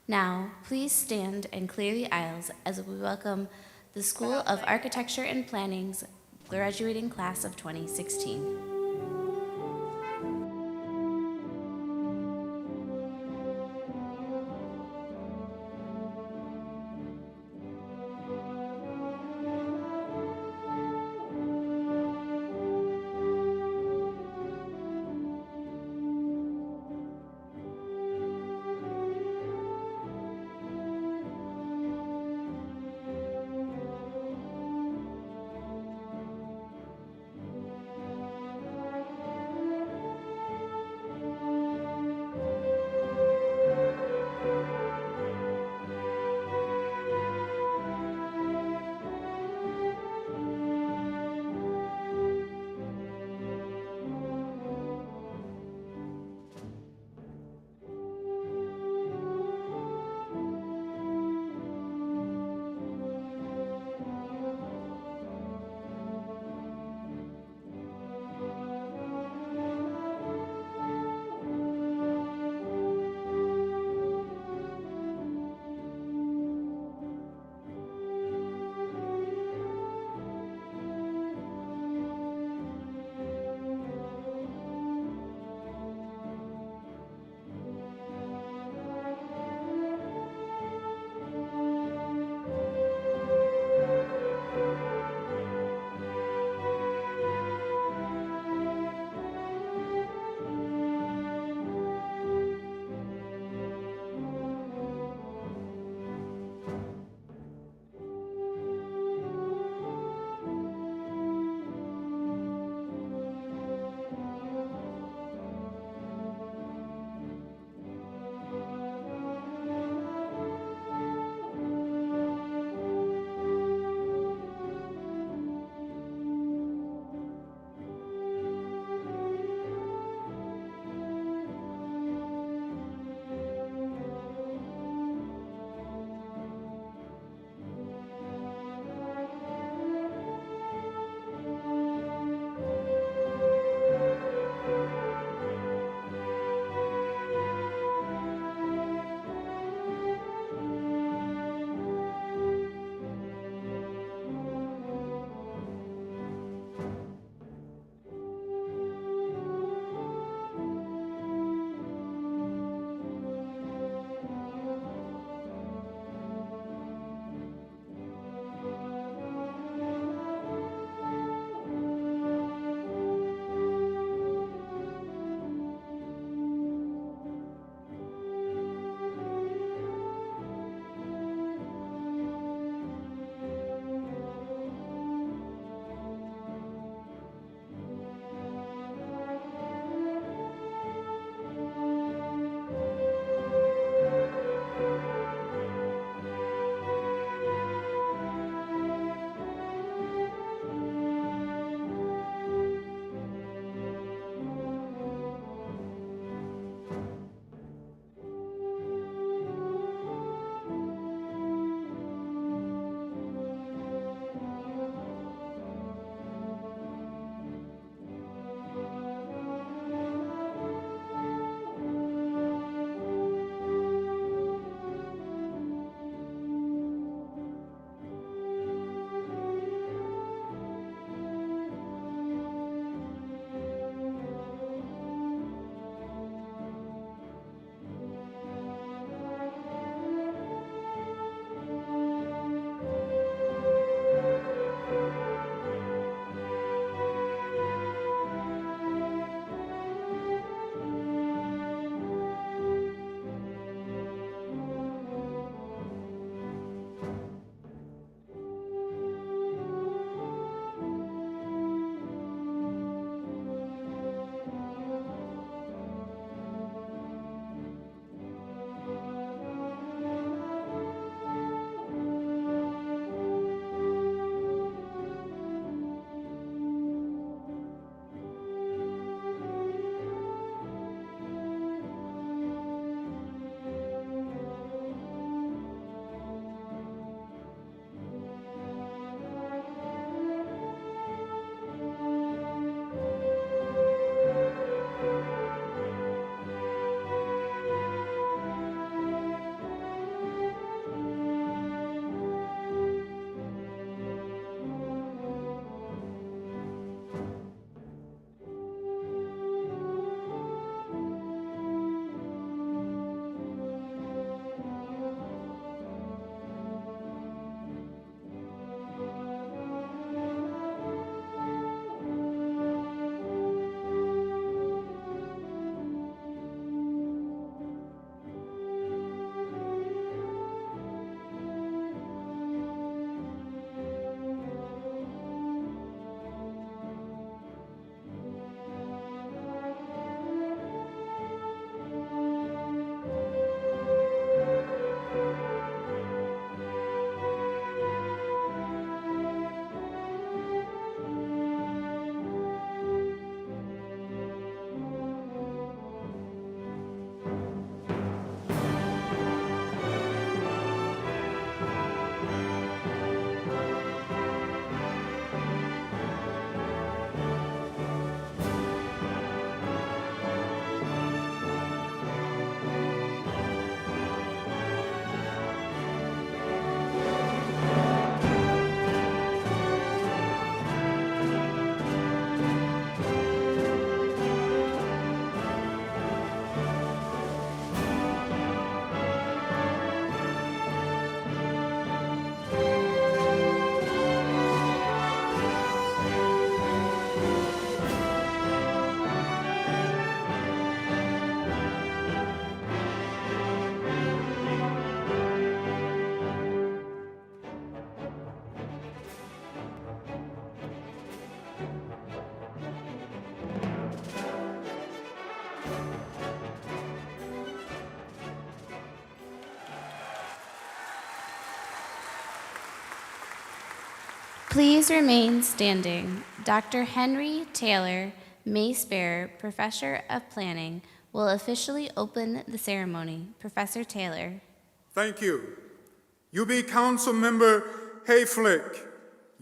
Now, please stand and clear the aisles as we welcome the School of Architecture and Planning's graduating class of 2016. Please remain standing. Dr. Henry Taylor, Mace Bearer, Professor of Planning, will officially open the ceremony. Professor Taylor. Thank you. UB Council Member Hayflick,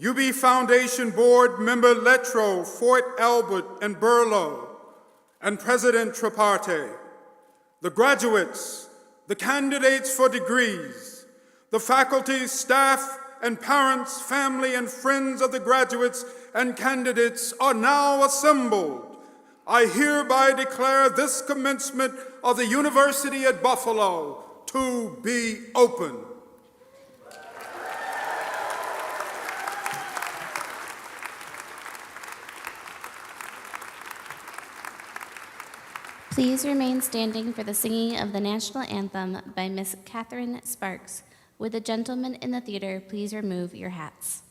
UB Foundation Board Member Letro, Fort Albert, and Burlow, and President Traparte, the graduates, the candidates for degrees, the faculty, staff, and parents, family, and friends of the graduates and candidates are now assembled. I hereby declare this commencement of the University at Buffalo to be open. Please remain standing for the singing of the national anthem by Miss Catherine Sparks. Would the gentlemen in the theater please remove your hats?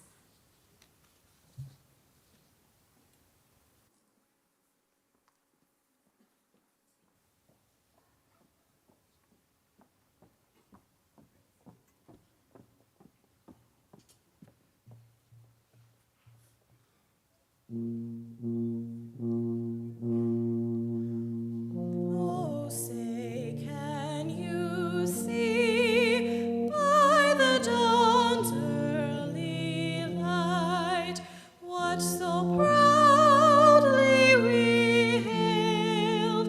Oh, say, can you see by the dawn's early light what so proudly we hailed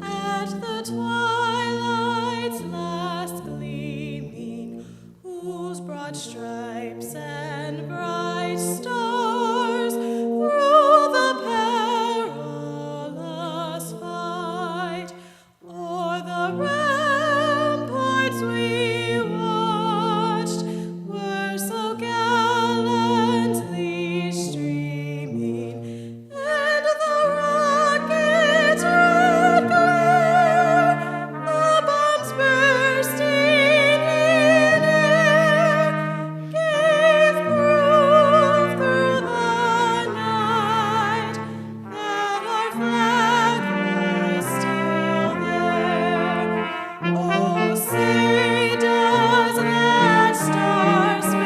at the twilight's last gleaming, whose broad stripes and bright stars through the perilous fight o'er the ramparts we watched were so gallantly streaming, and the rocket's red glare, the bombs bursting in air, gave proof through the night that our flag was still there. Oh, say, does that star-spangled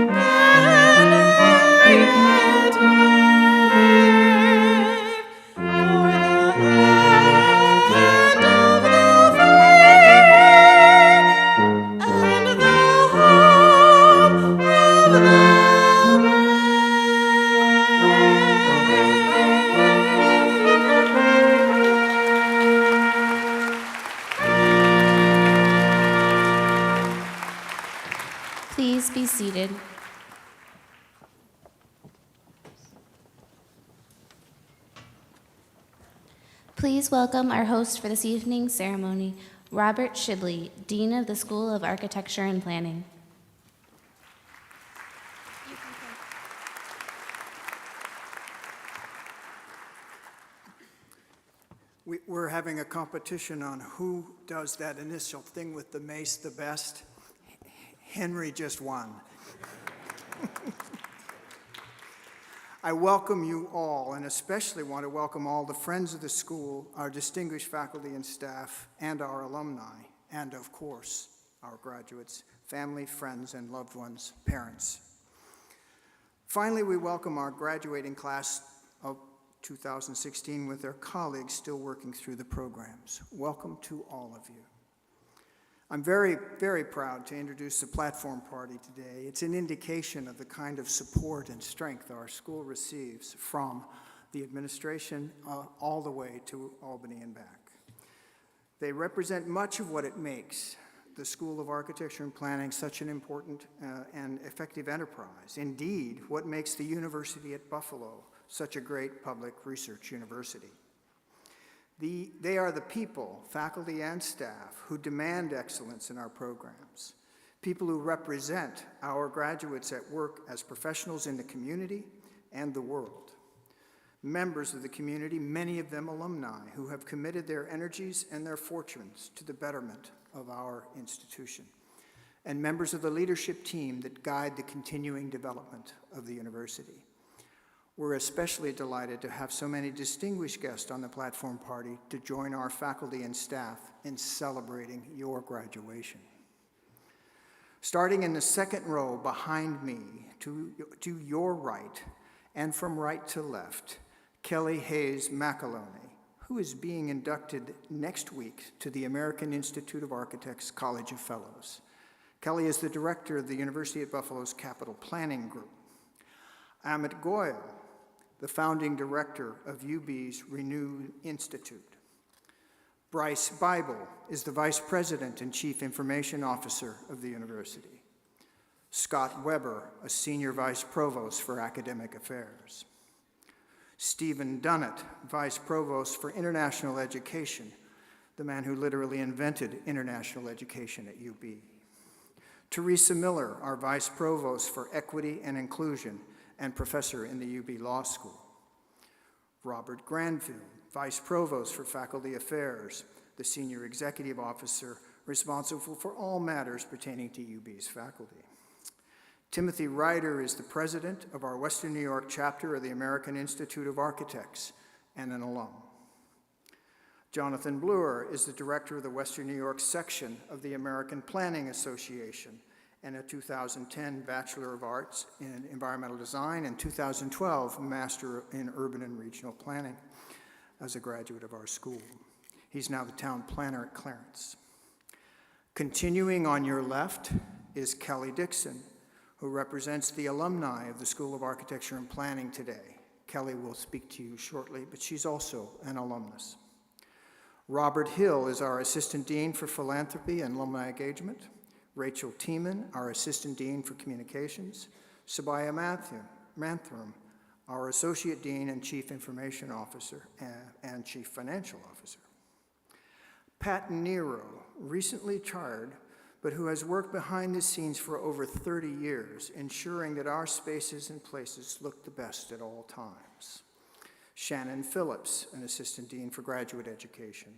banner yet wave o'er the land of the free and the home of the Please be seated. Please welcome our host for this evening's ceremony, Robert Shibley, Dean of the School of Architecture and Planning. We're having a competition on who does that initial thing with the mace the best. Henry just won. I welcome you all, and especially want to welcome all the friends of the school, our distinguished faculty and staff, and our alumni, and of course, our graduates, family, friends, and loved ones, parents. Finally, we welcome our graduating class of 2016 with their colleagues still working through the programs. Welcome to all of you. I'm very, very proud to introduce the platform party today. It's an indication of the kind of support and strength our school receives from the administration all the way to Albany and back. They represent much of what it makes the School of Architecture and Planning such an important and effective enterprise. Indeed, what makes the University at Buffalo such a great public research university. They are the people, faculty and staff, who demand excellence in our programs, people who represent our graduates at work as professionals in the community and the world. Members of the community, many of them alumni, who have committed their energies and their fortunes to the betterment of our institution, and members of the leadership team that guide the continuing development of the university. We're especially delighted to have so many distinguished guests on the platform party to join our faculty and staff in celebrating your graduation. Starting in the second row behind me, to your right, and from right to left, Kelly Hayes McAloney, who is being inducted next week to the American Institute of Architects College of Fellows. Kelly is the director of the University at Buffalo's Capital Planning Group. Amit Goyal, the founding director of UB's Renew Institute. Bryce Bible is the vice president and chief information officer of the university. Scott Weber, a senior vice provost for academic affairs. Stephen Dunnett, vice provost for international education, the man who literally invented international education at UB. Teresa Miller, our vice provost for equity and inclusion and professor in the UB Law School. Robert Granfield, vice provost for faculty affairs, the senior executive officer responsible for all matters pertaining to UB's faculty. Timothy Ryder is the president of our Western New York chapter of the American Institute of Architects and an alum. Jonathan Bluer is the director of the Western New York section of the American Planning Association and a 2010 Bachelor of Arts in Environmental Design and 2012 Master in Urban and Regional Planning as a graduate of our school. He's now the town planner at Clarence. Continuing on your left is Kelly Dixon, who represents the alumni of the School of Architecture and Planning today. Kelly will speak to you shortly, but she's also an alumnus. Robert Hill is our Assistant Dean for Philanthropy and Alumni Engagement. Rachel Tiemann, our Assistant Dean for Communications. Sabaya Manthram, our Associate Dean and Chief Information Officer and Chief Financial Officer. Pat Nero, recently retired, but who has worked behind the scenes for over 30 years, ensuring that our spaces and places look the best at all times. Shannon Phillips, an Assistant Dean for Graduate Education.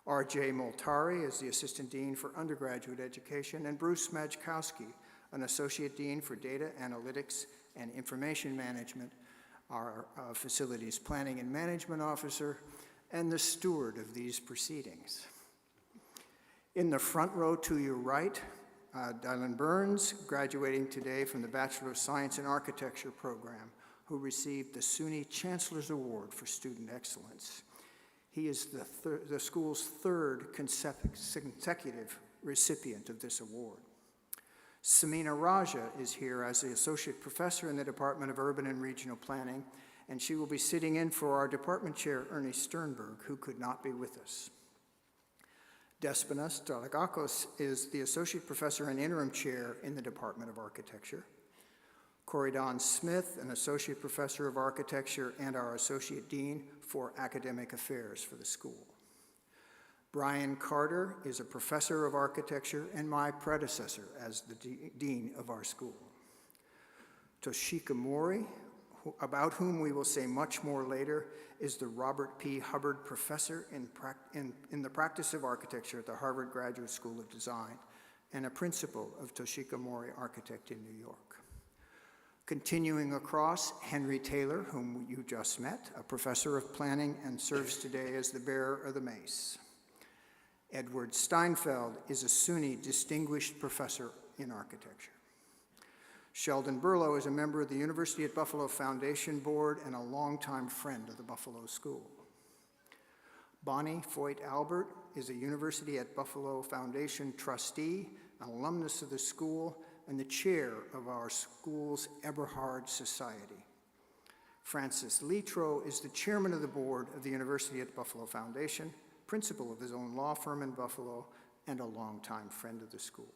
R.J. Moltari is the Assistant Dean for Undergraduate Education, and Bruce Majkowski, an Associate Dean for Data Analytics and Information Management, our Facilities Planning and Management Officer, and the steward of these proceedings. In the front row to your right, Dylan Burns, graduating today from the Bachelor of Science in Architecture program, who received the SUNY Chancellor's Award for Student Excellence. He is the school's third consecutive recipient of this award. Samina Raja is here as the Associate Professor in the Department of Urban and Regional Planning, and she will be sitting in for our Department Chair, Ernie Sternberg, who could not be with us. Desponas Dragakos is the Associate Professor and Interim Chair in the Department of Architecture. Corey Smith, an Associate Professor of Architecture and our Associate Dean for Academic Affairs for the school. Brian Carter is a Professor of Architecture and my predecessor as the Dean of our school. Toshika Mori, about whom we will say much more later, is the Robert P. Hubbard Professor in the Practice of Architecture at the Harvard Graduate School of Design and a principal of Toshika Mori Architect in New York. Continuing across, Henry Taylor, whom you just met, a professor of planning and serves today as the bearer of the mace. Edward Steinfeld is a SUNY Distinguished Professor in Architecture. Sheldon Burlow is a member of the University at Buffalo Foundation Board and a longtime friend of the Buffalo School. Bonnie Foyt Albert is a University at Buffalo Foundation trustee, an alumnus of the school, and the chair of our school's Eberhard Society. Francis Litro is the chairman of the board of the University at Buffalo Foundation, principal of his own law firm in Buffalo, and a longtime friend of the school.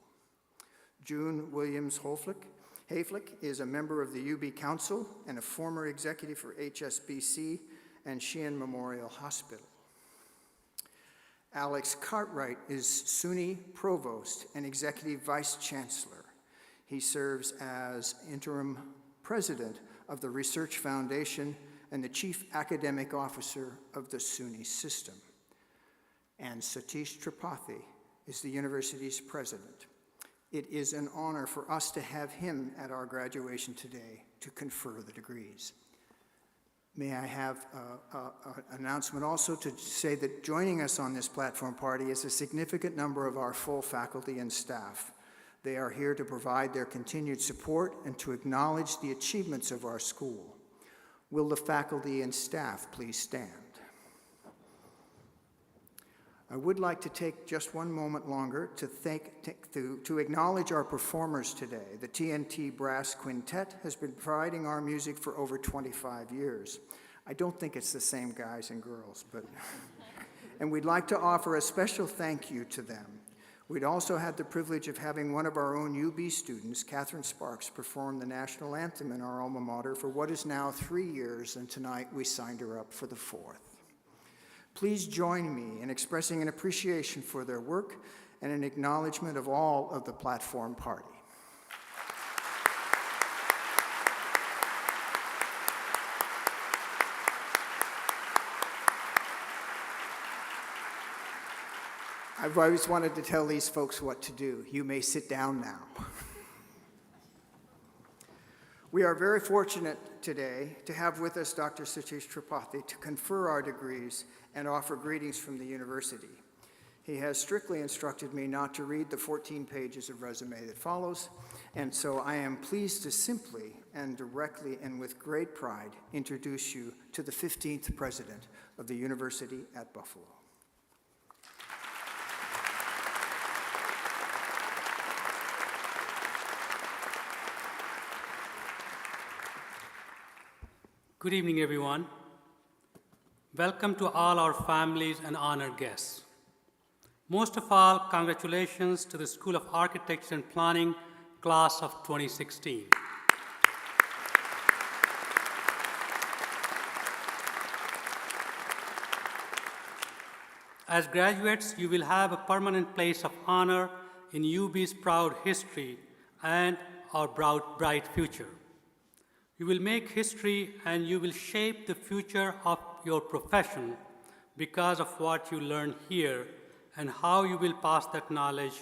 June Williams Hayflick is a member of the UB Council and a former executive for HSBC and Sheehan Memorial Hospital. Alex Cartwright is SUNY Provost and Executive Vice Chancellor. He serves as interim president of the Research Foundation and the Chief Academic Officer of the SUNY system. And Satish Tripathi is the university's president. It is an honor for us to have him at our graduation today to confer the degrees. May I have an announcement also to say that joining us on this platform party is a significant number of our full faculty and staff. They are here to provide their continued support and to acknowledge the achievements of our school. Will the faculty and staff please stand? I would like to take just one moment longer to acknowledge our performers today. The TNT Brass Quintet has been providing our music for over 25 years. I don't think it's the same guys and girls, but and we'd like to offer a special thank you to them. We'd also had the privilege of having one of our own UB students, Catherine Sparks, perform the national anthem in our alma mater for what is now 3 years, and tonight we signed her up for the 4th. Please join me in expressing an appreciation for their work and an acknowledgement of all of the platform party. I've always wanted to tell these folks what to do. You may sit down now. We are very fortunate today to have with us Dr. Satish Tripathi to confer our degrees and offer greetings from the university. He has strictly instructed me not to read the 14 pages of resume that follows, and so I am pleased to simply and directly and with great pride introduce you to the 15th president of the University at Buffalo. Good evening, everyone. Welcome to all our families and honored guests. Most of all, congratulations to the School of Architecture and Planning class of 2016. As graduates, you will have a permanent place of honor in UB's proud history and our bright future. You will make history and you will shape the future of your profession because of what you learn here and how you will pass that knowledge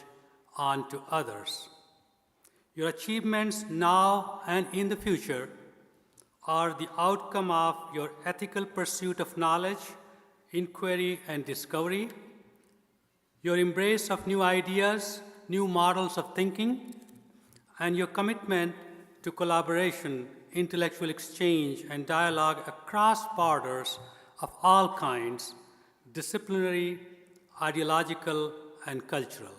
on to others. Your achievements now and in the future are the outcome of your ethical pursuit of knowledge, inquiry, and discovery, your embrace of new ideas, new models of thinking, and your commitment to collaboration, intellectual exchange, and dialogue across borders of all kinds, disciplinary, ideological, and cultural.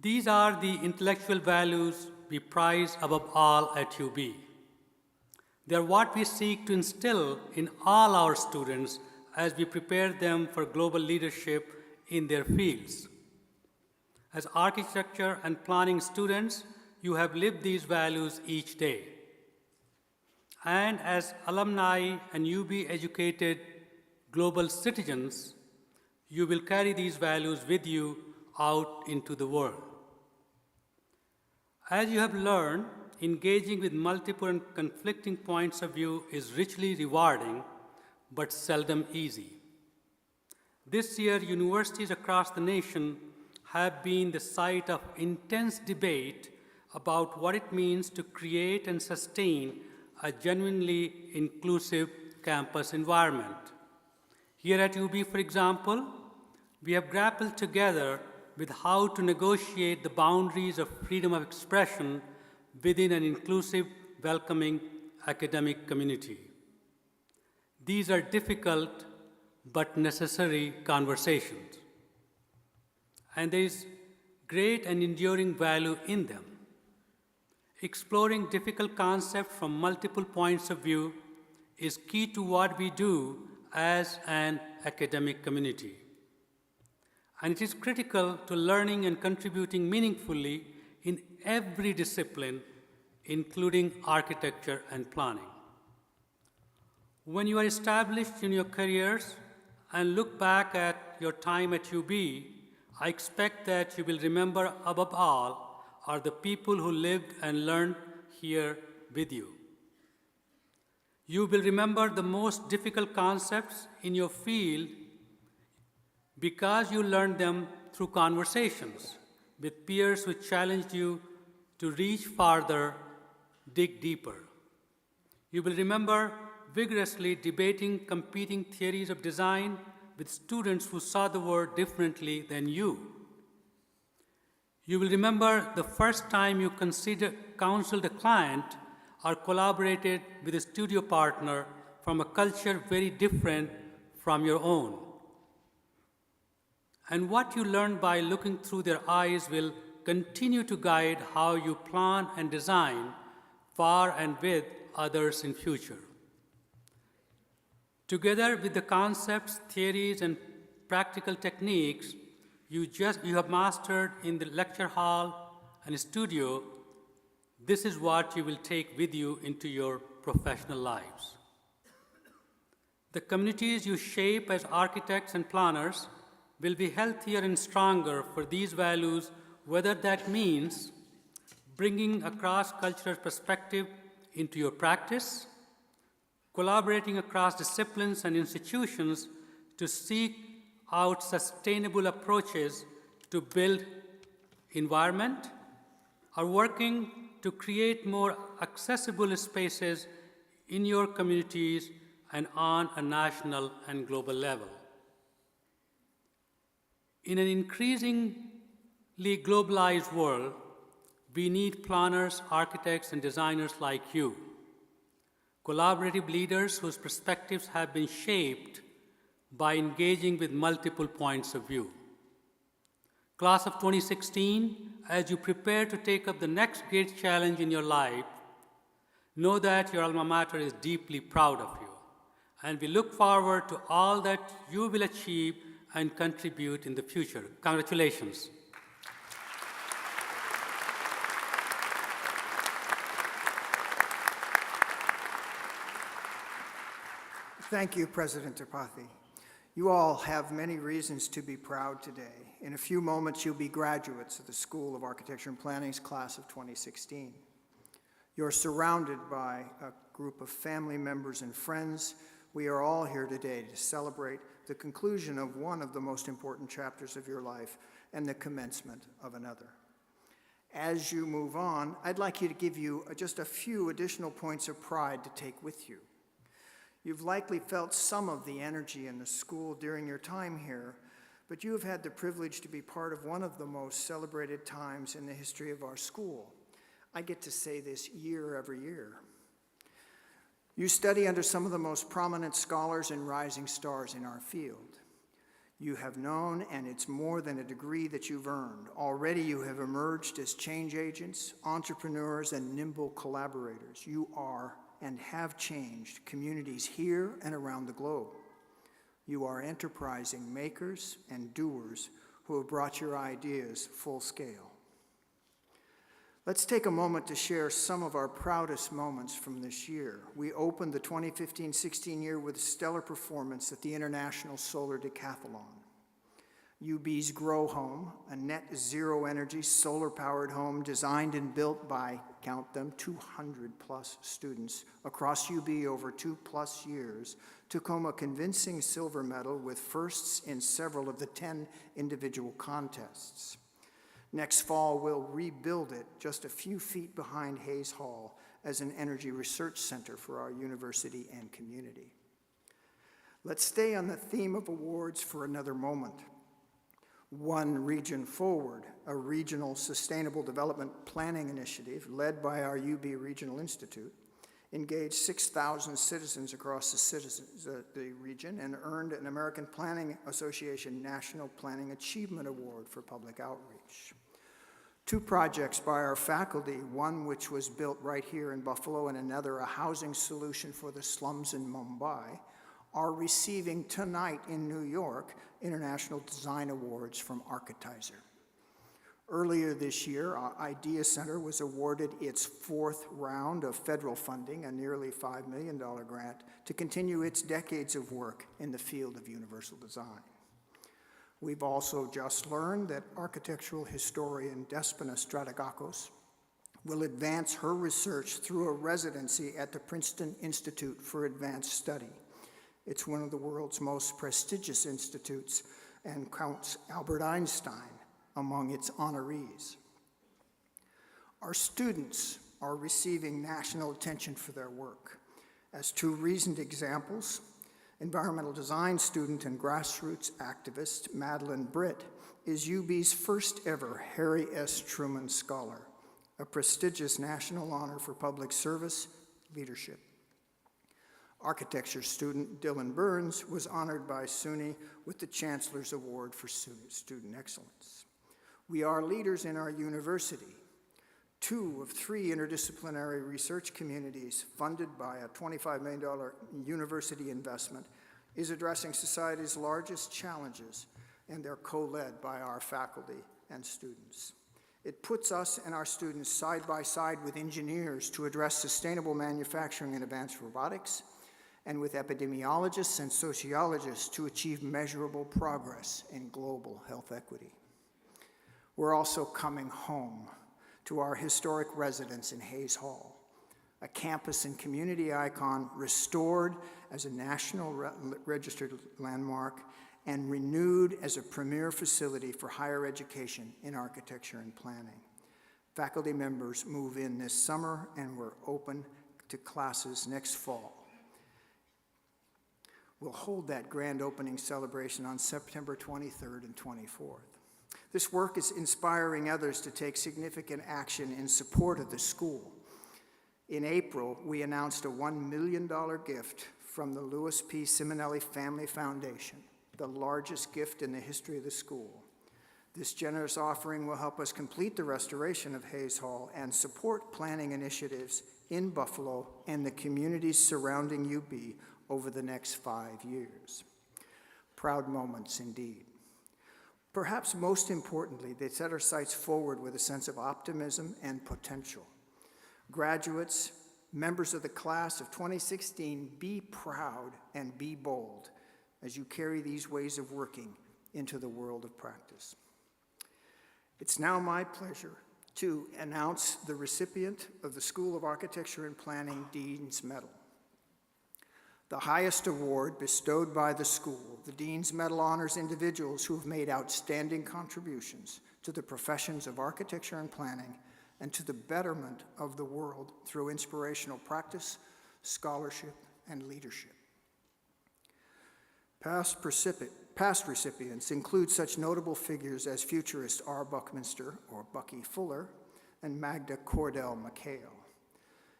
These are the intellectual values we prize above all at UB. They are what we seek to instill in all our students as we prepare them for global leadership in their fields. As architecture and planning students, you have lived these values each day. And as alumni and UB-educated global citizens, you will carry these values with you out into the world. As you have learned, engaging with multiple and conflicting points of view is richly rewarding, but seldom easy. This year, universities across the nation have been the site of intense debate about what it means to create and sustain a genuinely inclusive campus environment. Here at UB, for example, we have grappled together with how to negotiate the boundaries of freedom of expression within an inclusive, welcoming academic community. These are difficult but necessary conversations, and there is great and enduring value in them. Exploring difficult concepts from multiple points of view is key to what we do as an academic community. And it is critical to learning and contributing meaningfully in every discipline, including architecture and planning. When you are established in your careers and look back at your time at UB, I expect that you will remember above all are the people who lived and learned here with you. You will remember the most difficult concepts in your field because you learned them through conversations with peers who challenged you to reach farther, dig deeper. You will remember vigorously debating competing theories of design with students who saw the world differently than you. You will remember the first time you counseled a client or collaborated with a studio partner from a culture very different from your own. And what you learn by looking through their eyes will continue to guide how you plan and design for and with others in future. Together with the concepts, theories, and practical techniques you have mastered in the lecture hall and studio, this is what you will take with you into your professional lives. The communities you shape as architects and planners will be healthier and stronger for these values, whether that means bringing a cross-cultural perspective into your practice, collaborating across disciplines and institutions to seek out sustainable approaches to build environment, or working to create more accessible spaces in your communities and on a national and global level. In an increasingly globalized world, we need planners, architects, and designers like you, collaborative leaders whose perspectives have been shaped by engaging with multiple points of view. Class of 2016, as you prepare to take up the next great challenge in your life, know that your alma mater is deeply proud of you, and we look forward to all that you will achieve and contribute in the future. Congratulations. Thank you, President Tripathi. You all have many reasons to be proud today. In a few moments, you'll be graduates of the School of Architecture and Planning's class of 2016. You're surrounded by a group of family members and friends. We are all here today to celebrate the conclusion of one of the most important chapters of your life and the commencement of another. As you move on, I'd like to give you just a few additional points of pride to take with you. You've likely felt some of the energy in the school during your time here, but you have had the privilege to be part of one of the most celebrated times in the history of our school. I get to say this year every year. You study under some of the most prominent scholars and rising stars in our field. You have known, and it's more than a degree that you've earned. Already you have emerged as change agents, entrepreneurs, and nimble collaborators. You are and have changed communities here and around the globe. You are enterprising makers and doers who have brought your ideas full scale. Let's take a moment to share some of our proudest moments from this year. We opened the 2015-16 year with a stellar performance at the International Solar Decathlon. UB's Grow Home, a net zero energy solar-powered home designed and built by, count them, 200 plus students across UB over 2+ years, took home a convincing silver medal with firsts in several of the 10 individual contests. Next fall, we'll rebuild it just a few feet behind Hayes Hall as an energy research center for our university and community. Let's stay on the theme of awards for another moment. One Region Forward, a regional sustainable development planning initiative led by our UB Regional Institute, engaged 6,000 citizens across the region and earned an American Planning Association National Planning Achievement Award for public outreach. 2 projects by our faculty, one which was built right here in Buffalo and another a housing solution for the slums in Mumbai, are receiving tonight in New York International Design Awards from Architizer. Earlier this year, our Idea Center was awarded its 4th round of federal funding, a nearly $5 million grant, to continue its decades of work in the field of universal design. We've also just learned that architectural historian Despina Strategakos will advance her research through a residency at the Princeton Institute for Advanced Study. It's one of the world's most prestigious institutes and counts Albert Einstein among its honorees. Our students are receiving national attention for their work. As 2 recent examples, environmental design student and grassroots activist Madeline Britt is UB's first ever Harry S. Truman Scholar, a prestigious national honor for public service leadership. Architecture student Dylan Burns was honored by SUNY with the Chancellor's Award for Student Excellence. We are leaders in our university. 2 of 3 interdisciplinary research communities funded by a $25 million university investment is addressing society's largest challenges, and they're co-led by our faculty and students. It puts us and our students side by side with engineers to address sustainable manufacturing and advanced robotics, and with epidemiologists and sociologists to achieve measurable progress in global health equity. We're also coming home to our historic residence in Hayes Hall, a campus and community icon restored as a national registered landmark and renewed as a premier facility for higher education in architecture and planning. Faculty members move in this summer, and we're open to classes next fall. We'll hold that grand opening celebration on September 23rd and 24th. This work is inspiring others to take significant action in support of the school. In April, we announced a $1 million gift from the Louis P. Simonelli Family Foundation, the largest gift in the history of the school. This generous offering will help us complete the restoration of Hayes Hall and support planning initiatives in Buffalo and the communities surrounding UB over the next 5 years. Proud moments indeed. Perhaps most importantly, they set our sights forward with a sense of optimism and potential. Graduates, members of the class of 2016, be proud and be bold as you carry these ways of working into the world of practice. It's now my pleasure to announce the recipient of the School of Architecture and Planning Dean's Medal. The highest award bestowed by the school, the Dean's Medal honors individuals who have made outstanding contributions to the professions of architecture and planning and to the betterment of the world through inspirational practice, scholarship, and leadership. Past recipients include such notable figures as futurist R. Buckminster, or Bucky Fuller, and Magda Cordell McHale.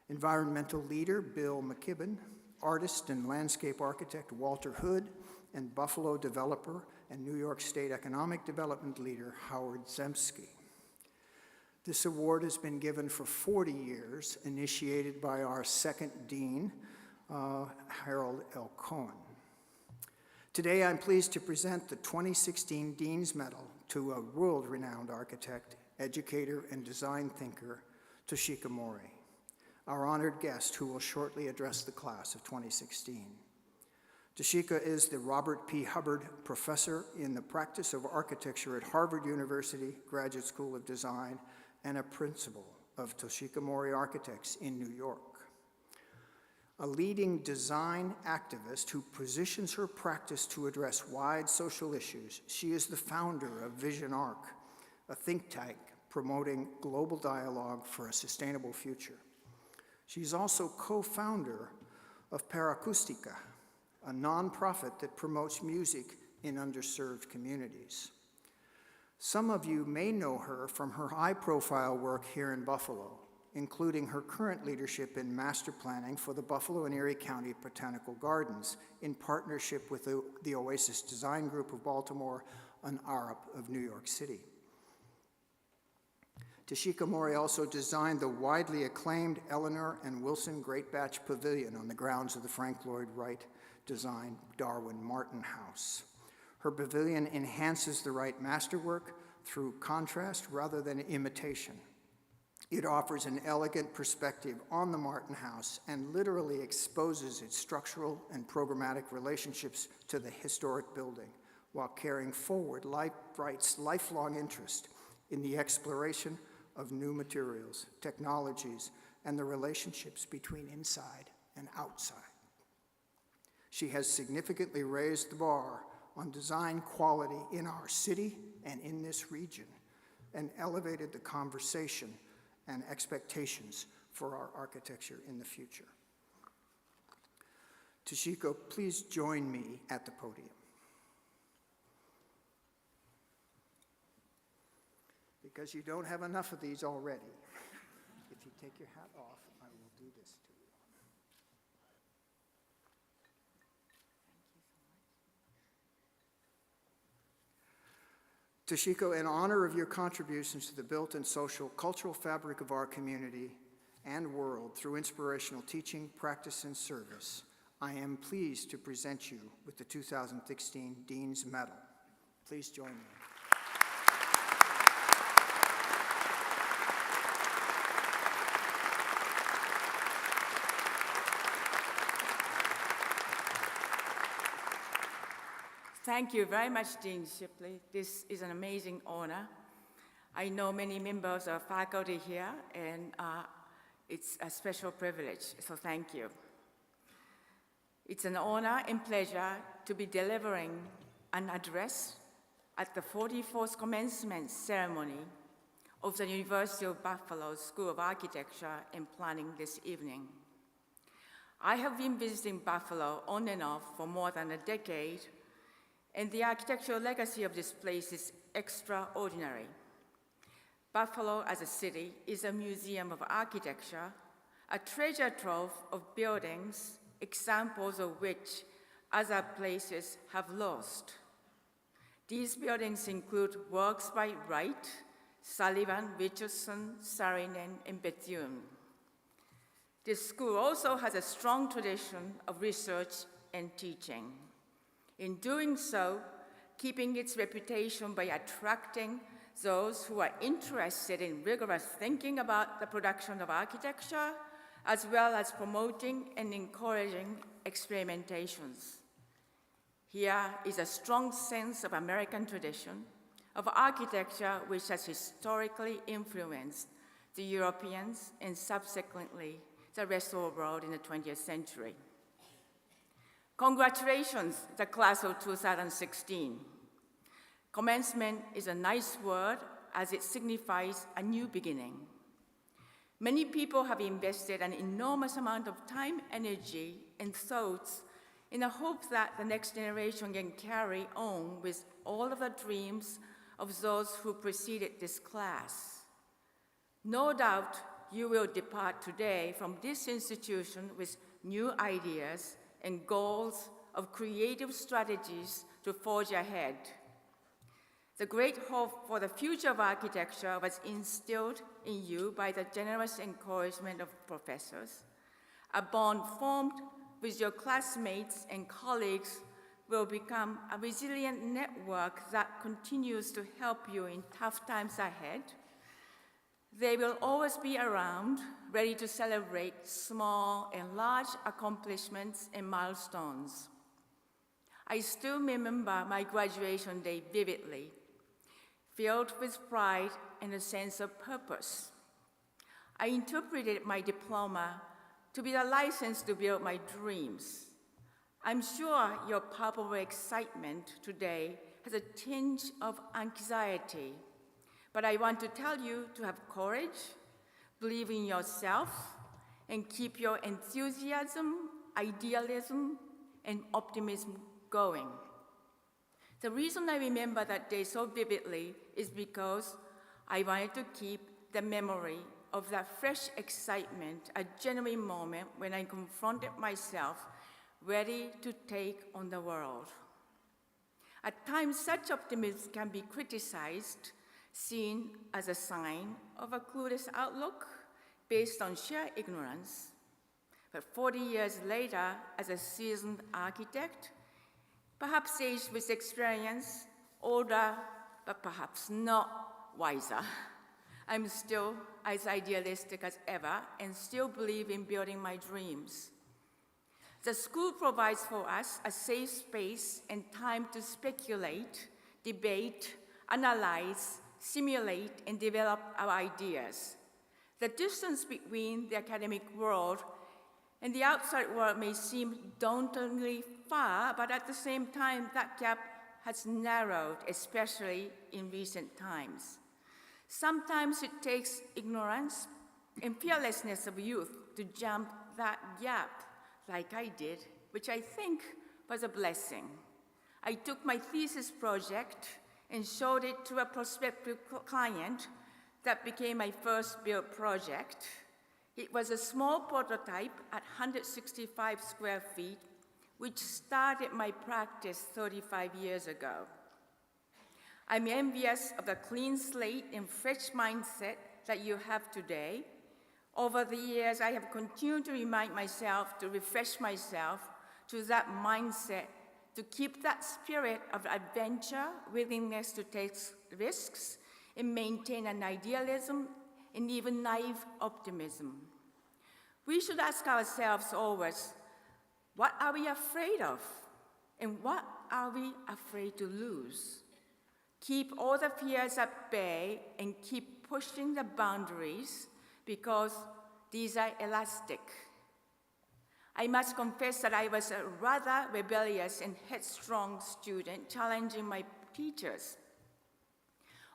Environmental leader Bill McKibben, artist and landscape architect Walter Hood, and Buffalo developer and New York State economic development leader Howard Zemsky. This award has been given for 40 years, initiated by our second dean, Harold L. Cohen. Today, I'm pleased to present the 2016 Dean's Medal to a world-renowned architect, educator, and design thinker, Toshiko Mori, our honored guest who will shortly address the class of 2016. Toshiko is the Robert P. Hubbard Professor in the Practice of Architecture at Harvard University Graduate School of Design and a principal of Toshiko Mori Architects in New York. A leading design activist who positions her practice to address wide social issues, she is the founder of Vision Arc, a think tank promoting global dialogue for a sustainable future. She's also co-founder of Paracoustica, a nonprofit that promotes music in underserved communities. Some of you may know her from her high-profile work here in Buffalo, including her current leadership in master planning for the Buffalo and Erie County Botanical Gardens in partnership with the Oasis Design Group of Baltimore and ARUP of New York City. Toshiko Mori also designed the widely acclaimed Eleanor and Wilson Great Batch Pavilion on the grounds of the Frank Lloyd Wright designed Darwin Martin House. Her pavilion enhances the Wright masterwork through contrast rather than imitation. It offers an elegant perspective on the Martin House and literally exposes its structural and programmatic relationships to the historic building, while carrying forward Wright's lifelong interest in the exploration of new materials, technologies, and the relationships between inside and outside. She has significantly raised the bar on design quality in our city and in this region, and elevated the conversation and expectations for our architecture in the future. Toshiko, please join me at the podium. because you don't have enough of these already. If you take your hat off, I will do this to you. Toshiko, in honor of your contributions to the built and social, cultural fabric of our community and world through inspirational teaching, practice, and service, I am pleased to present you with the 2016 Dean's Medal. Please join me. Thank you very much, Dean Shipley. This is an amazing honor. I know many members of faculty here, and it's a special privilege, so thank you. It's an honor and pleasure to be delivering an address at the 44th commencement ceremony of the University of Buffalo School of Architecture and Planning this evening. I have been visiting Buffalo on and off for more than a decade, and the architectural legacy of this place is extraordinary. Buffalo as a city is a museum of architecture, a treasure trove of buildings, examples of which other places have lost. These buildings include works by Wright, Sullivan, Richardson, Saarinen, and Bethune. This school also has a strong tradition of research and teaching. In doing so, keeping its reputation by attracting those who are interested in rigorous thinking about the production of architecture, as well as promoting and encouraging experimentations. Here is a strong sense of American tradition, of architecture which has historically influenced the Europeans and subsequently the rest of the world in the 20th century. Congratulations, the class of 2016. Commencement is a nice word as it signifies a new beginning. Many people have invested an enormous amount of time, energy, and thoughts in the hope that the next generation can carry on with all of the dreams of those who preceded this class. No doubt you will depart today from this institution with new ideas and goals of creative strategies to forge ahead. The great hope for the future of architecture was instilled in you by the generous encouragement of professors. A bond formed with your classmates and colleagues will become a resilient network that continues to help you in tough times ahead. They will always be around, ready to celebrate small and large accomplishments and milestones. I still remember my graduation day vividly, filled with pride and a sense of purpose. I interpreted my diploma to be a license to build my dreams. I'm sure your palpable excitement today has a tinge of anxiety, but I want to tell you to have courage, believe in yourself, and keep your enthusiasm, idealism, and optimism going. The reason I remember that day so vividly is because I wanted to keep the memory of that fresh excitement, a genuine moment when I confronted myself, ready to take on the world. At times, such optimism can be criticized, seen as a sign of a clueless outlook based on sheer ignorance. But 40 years later, as a seasoned architect, perhaps aged with experience, older, but perhaps not wiser, I'm still as idealistic as ever and still believe in building my dreams. The school provides for us a safe space and time to speculate, debate, analyze, simulate, and develop our ideas. The distance between the academic world and the outside world may seem dauntingly far, but at the same time, that gap has narrowed, especially in recent times. Sometimes it takes ignorance and fearlessness of youth to jump that gap, like I did, which I think was a blessing. I took my thesis project and showed it to a prospective client that became my first build project. It was a small prototype at 165 square feet, which started my practice 35 years ago. I'm envious of the clean slate and fresh mindset that you have today. Over the years, I have continued to remind myself, to refresh myself to that mindset, to keep that spirit of adventure, willingness to take risks, and maintain an idealism and even naive optimism. We should ask ourselves always, what are we afraid of? And what are we afraid to lose? Keep all the fears at bay and keep pushing the boundaries because these are elastic. I must confess that I was a rather rebellious and headstrong student, challenging my teachers.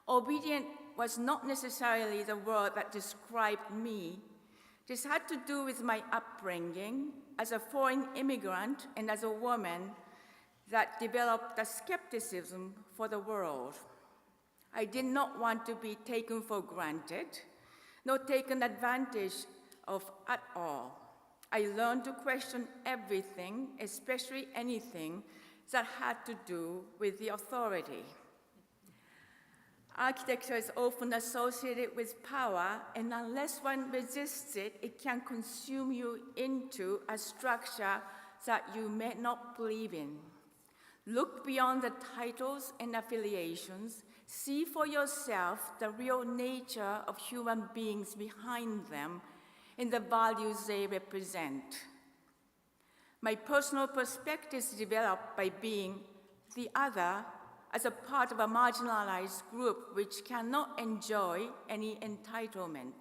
Obedient was not necessarily the word that described me. This had to do with my upbringing as a foreign immigrant and as a woman that developed a skepticism for the world. I did not want to be taken for granted, nor taken advantage of at all. I learned to question everything, especially anything that had to do with the authority. Architecture is often associated with power, and unless one resists it, it can consume you into a structure that you may not believe in. Look beyond the titles and affiliations. See for yourself the real nature of human beings behind them and the values they represent. My personal perspective is developed by being the other as a part of a marginalized group which cannot enjoy any entitlement.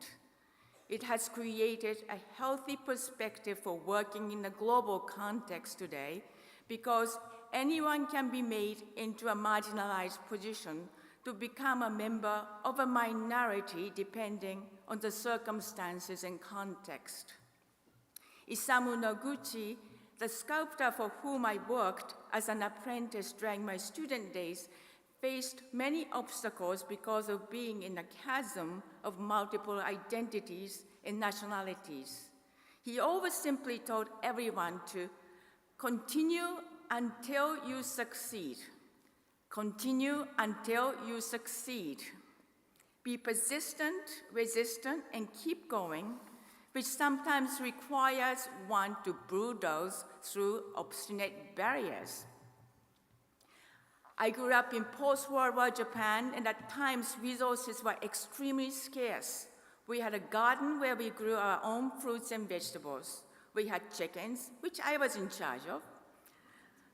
It has created a healthy perspective for working in a global context today because anyone can be made into a marginalized position to become a member of a minority depending on the circumstances and context. Isamu Noguchi, the sculptor for whom I worked as an apprentice during my student days, faced many obstacles because of being in a chasm of multiple identities and nationalities. He always simply told everyone to continue until you succeed. Continue until you succeed. Be persistent, resistant, and keep going, which sometimes requires one to bulldoze through obstinate barriers. I grew up in post-World War Japan, and at times resources were extremely scarce. We had a garden where we grew our own fruits and vegetables. We had chickens, which I was in charge of.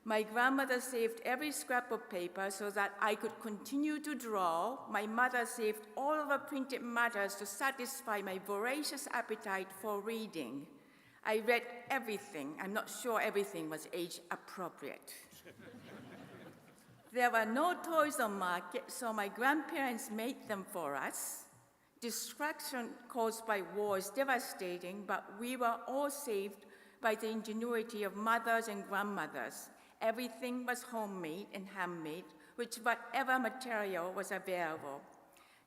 My grandmother saved every scrap of paper so that I could continue to draw. My mother saved all of the printed matters to satisfy my voracious appetite for reading. I read everything. I'm not sure everything was age appropriate. There were no toys on market, so my grandparents made them for us. Destruction caused by war is devastating, but we were all saved by the ingenuity of mothers and grandmothers. Everything was homemade and handmade, with whatever material was available.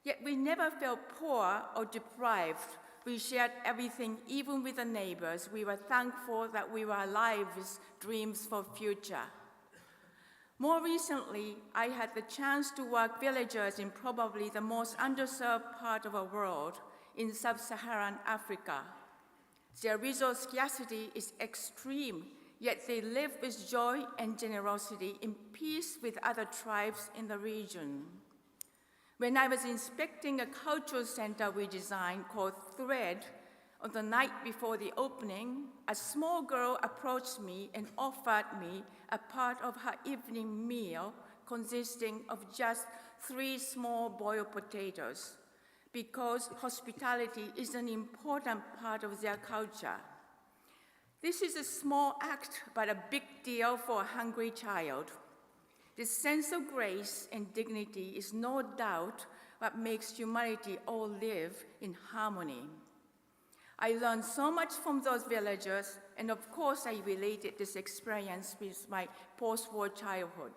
Yet we never felt poor or deprived. We shared everything, even with the neighbors. We were thankful that we were alive with dreams for future. More recently, I had the chance to work villagers in probably the most underserved part of the world, in sub-Saharan Africa. Their resource scarcity is extreme, yet they live with joy and generosity in peace with other tribes in the region. When I was inspecting a cultural center we designed called Thread, on the night before the opening, a small girl approached me and offered me a part of her evening meal consisting of just 3 small boiled potatoes, because hospitality is an important part of their culture. This is a small act, but a big deal for a hungry child. This sense of grace and dignity is no doubt what makes humanity all live in harmony. I learned so much from those villagers, and of course I related this experience with my post-war childhood.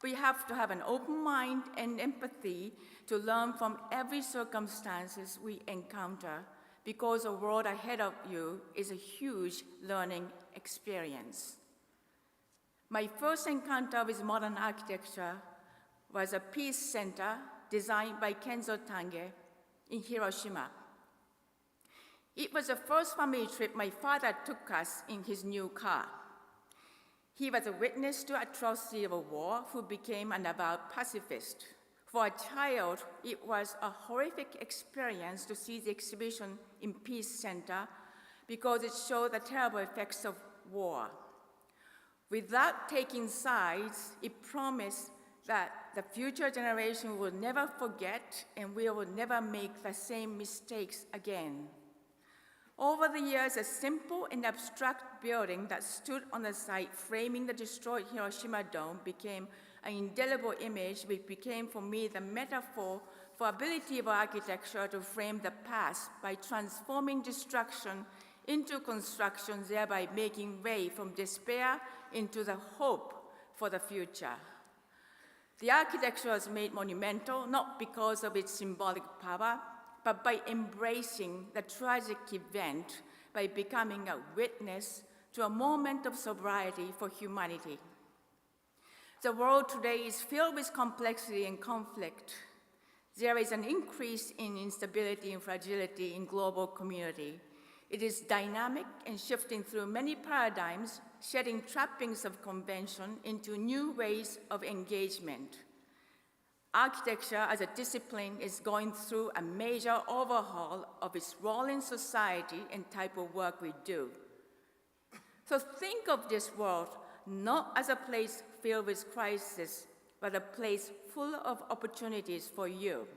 We have to have an open mind and empathy to learn from every circumstances we encounter, because the world ahead of you is a huge learning experience. My first encounter with modern architecture was a peace center designed by Kenzo Tange in Hiroshima. It was the first family trip my father took us in his new car. He was a witness to atrocity of a war who became an avowed pacifist. For a child, it was a horrific experience to see the exhibition in Peace Center because it showed the terrible effects of war. Without taking sides, it promised that the future generation will never forget and we will never make the same mistakes again. Over the years, a simple and abstract building that stood on the site framing the destroyed Hiroshima dome became an indelible image, which became for me the metaphor for ability of architecture to frame the past by transforming destruction into construction, thereby making way from despair into the hope for the future. The architecture was made monumental not because of its symbolic power, but by embracing the tragic event, by becoming a witness to a moment of sobriety for humanity. The world today is filled with complexity and conflict. There is an increase in instability and fragility in global community. It is dynamic and shifting through many paradigms, shedding trappings of convention into new ways of engagement. Architecture as a discipline is going through a major overhaul of its role in society and type of work we do. So think of this world not as a place filled with crisis, but a place full of opportunities for you.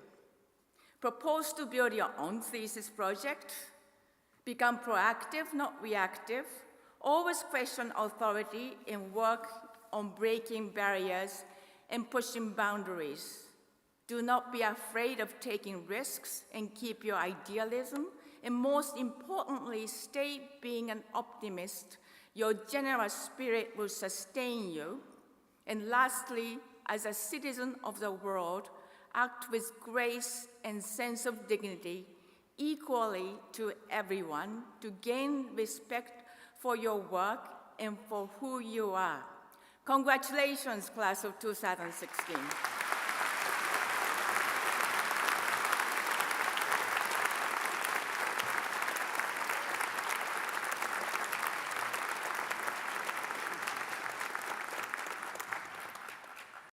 Propose to build your own thesis project. Become proactive, not reactive. Always question authority and work on breaking barriers and pushing boundaries. Do not be afraid of taking risks and keep your idealism. And most importantly, stay being an optimist. Your generous spirit will sustain you. And lastly, as a citizen of the world, act with grace and sense of dignity equally to everyone to gain respect for your work and for who you are. Congratulations, class of 2016.